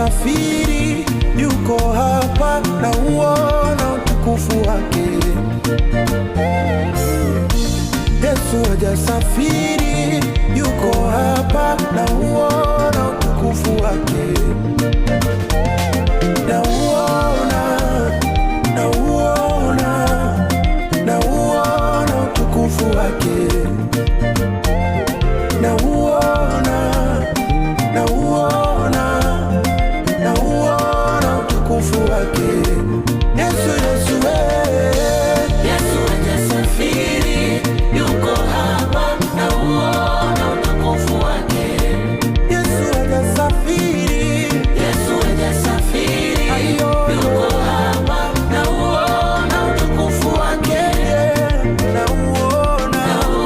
hajasafiri, yuko hapa na uona utukufu wake. Yesu hajasafiri, yuko hapa na uona utukufu wake. Na uona